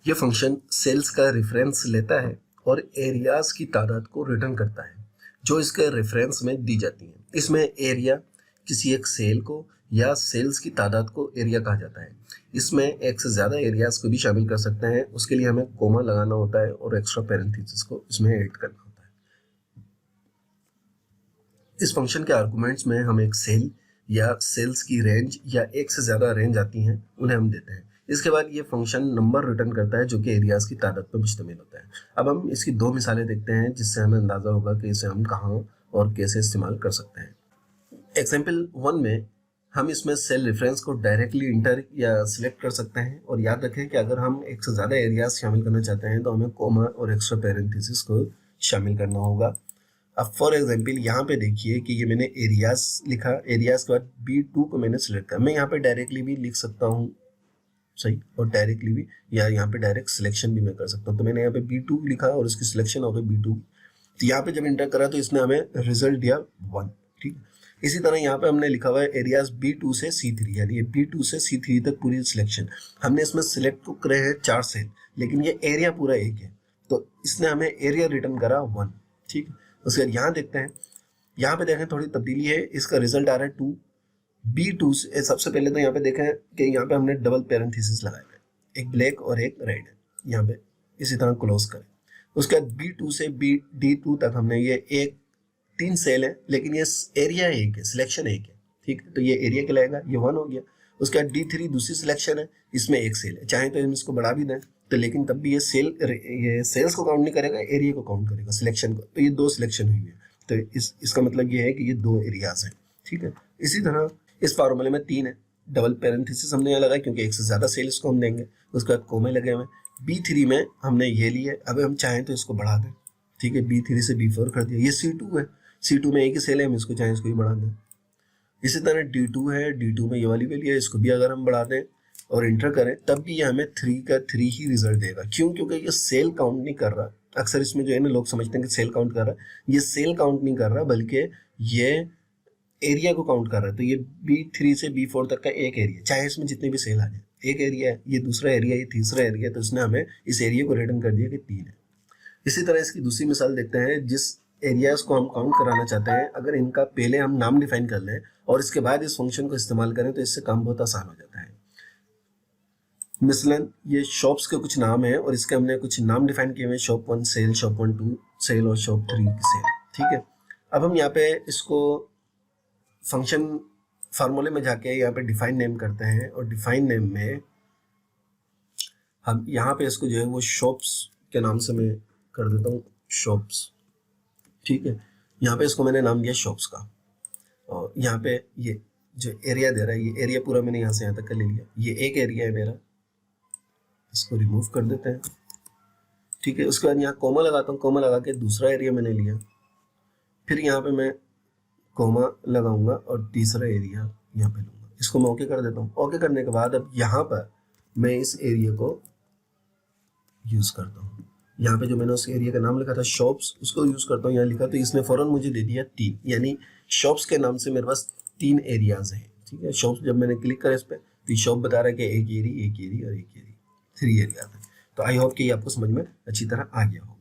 ये function sales का reference लेता है और एरियाज की तादाद को रिटर्न करता है जो इसके रेफरेंस में दी जाती है। इसमें एरिया किसी एक सेल को या सेल्स की तादाद को एरिया कहा जाता है। इसमें एक से ज़्यादा एरियाज को भी शामिल कर सकते हैं। उसके लिए हमें कोमा लगाना होता है और एक्स्ट्रा पैरेंथेसिस को इसमें ऐड करना होता है। इस फंक्शन के आर्गुमेंट्स में हम एक सेल या सेल्स की रेंज या एक से ज़्यादा रेंज आती हैं उन्हें हम देते हैं। इसके बाद ये फंक्शन नंबर रिटर्न करता है जो कि एरियाज की तादाद पर मुश्तमिल होता है। अब हम इसकी दो मिसालें देखते हैं जिससे हमें अंदाज़ा होगा कि इसे हम कहाँ और कैसे इस्तेमाल कर सकते हैं। एग्जाम्पल 1 में हम इसमें सेल रेफरेंस को डायरेक्टली इंटर या सिलेक्ट कर सकते हैं और याद रखें कि अगर हम एक से ज़्यादा एरियाज शामिल करना चाहते हैं तो हमें कोमा और एक्स्ट्रा पैरेंथेसिस को शामिल करना होगा। अब फॉर एग्जाम्पल यहाँ पे देखिए कि ये मैंने एरियाज लिखा, एरियाज के बाद B2 को मैंने सिलेक्ट किया। मैं यहाँ पे डायरेक्टली भी लिख सकता हूँ सही और डायरेक्टली भी, या यहाँ पे डायरेक्ट सिलेक्शन भी मैं कर सकता हूँ। तो मैंने यहाँ पे B2 लिखा और इसकी सिलेक्शन हो गई B2। तो यहाँ पे जब इंटर करा तो इसने हमें रिजल्ट दिया 1। ठीक है, इसी तरह यहाँ पे हमने लिखा हुआ है एरियाज B2 से C3, यानी ये B2 से C3 तक पूरी सिलेक्शन। हमने इसमें सिलेक्ट तो करे हैं 4 सेल, लेकिन ये एरिया पूरा एक है तो इसने हमें एरिया रिटर्न करा 1। ठीक है, उसके बाद यहाँ देखते हैं, यहाँ पे देखें थोड़ी तब्दीली है, इसका रिजल्ट आ रहा है 2। B2 से सबसे पहले तो यहाँ पे देखें कि यहाँ पे हमने डबल पैरेंथेसिस लगाए हुए, एक ब्लैक और एक रेड है यहाँ पे, इसी तरह क्लोज करें। उसके बाद B2 से D2 तक हमने ये एक 3 सेल है, लेकिन ये एरिया एक है, सिलेक्शन एक है। ठीक है, तो ये एरिया कहलाएगा, ये 1 हो गया। उसके बाद D3 दूसरी सिलेक्शन है, इसमें एक सेल है, चाहे तो हम इसको बढ़ा भी दें तो, लेकिन तब भी ये सेल्स को काउंट नहीं करेगा, एरिया को काउंट करेगा, सिलेक्शन को। तो ये 2 सिलेक्शन हुई है, तो इसका मतलब ये है कि ये 2 एरियाज हैं। ठीक है, इसी तरह इस फार्मूले में 3 है, डबल पैरेंथेसिस हमने यहाँ लगाया क्योंकि एक से ज़्यादा सेल्स को हम देंगे। उसके बाद कोमे लगे हुए। B3 में हमने ये लिए, अब हम चाहें तो इसको बढ़ा दें। ठीक है, B3 से B4 कर दिया। ये C2 है, C2 में एक ही सेल है, हम इसको चाहें इसको भी बढ़ा दें। इसी तरह D2 है, D2 में ये वाली वैल्यू है, इसको भी अगर हम बढ़ा दें और इंटर करें तब भी ये हमें 3 का 3 ही रिजल्ट देगा। क्यों? क्योंकि ये सेल काउंट नहीं कर रहा। अक्सर इसमें जो है ना लोग समझते हैं कि सेल काउंट कर रहा है, ये सेल काउंट नहीं कर रहा बल्कि ये एरिया को काउंट कर रहा है। तो ये B3 से B4 तक का एक एरिया, चाहे इसमें जितने भी सेल आ जाए, एक एरिया है, ये दूसरा एरिया, ये तीसरा एरिया, तो इसने हमें इस एरिया को रिटर्न कर दिया कि 3 है। इसी तरह इसकी दूसरी मिसाल देखते हैं, जिस एरियाज को हम काउंट कराना चाहते हैं अगर इनका पहले हम नाम डिफाइन कर लें और इसके बाद इस फंक्शन को इस्तेमाल करें तो इससे काम बहुत आसान हो जाता है। मिसलन ये शॉप्स के कुछ नाम है और इसके हमने कुछ नाम डिफाइन किए हुए, शॉप 1 सेल, शॉप 1 2 सेल और शॉप 3 सेल। ठीक है, अब हम यहाँ पे इसको फंक्शन फार्मूले में जाके यहाँ पे डिफाइन नेम करते हैं और डिफाइन नेम में हम यहाँ पे इसको जो है वो शॉप्स के नाम से मैं कर देता हूँ, शॉप्स। ठीक है, यहाँ पे इसको मैंने नाम दिया शॉप्स का और यहाँ पे ये जो एरिया दे रहा है, ये एरिया पूरा मैंने यहाँ से यहाँ तक का ले लिया। ये एक एरिया है मेरा, इसको रिमूव कर देते हैं। ठीक है, उसके बाद यहाँ कोमा लगाता हूँ, कोमा लगा के दूसरा एरिया मैंने लिया, फिर यहाँ पे मैं कोमा लगाऊंगा और तीसरा एरिया यहाँ पे लूंगा। इसको मैं ओके कर देता हूँ। ओके करने के बाद अब यहाँ पर मैं इस एरिया को यूज करता हूँ। यहाँ पे जो मैंने उस एरिया का नाम लिखा था शॉप्स, उसको यूज करता हूँ, यहाँ लिखा तो इसने फौरन मुझे दे दिया 3, यानी शॉप्स के नाम से मेरे पास 3 एरियाज हैं। ठीक है, शॉप्स जब मैंने क्लिक करा इस पर तो शॉप बता रहा है कि एक एरिया और एक एरिया, 3 एरिया है। तो आई होप कि ये आपको समझ में अच्छी तरह आ गया हो।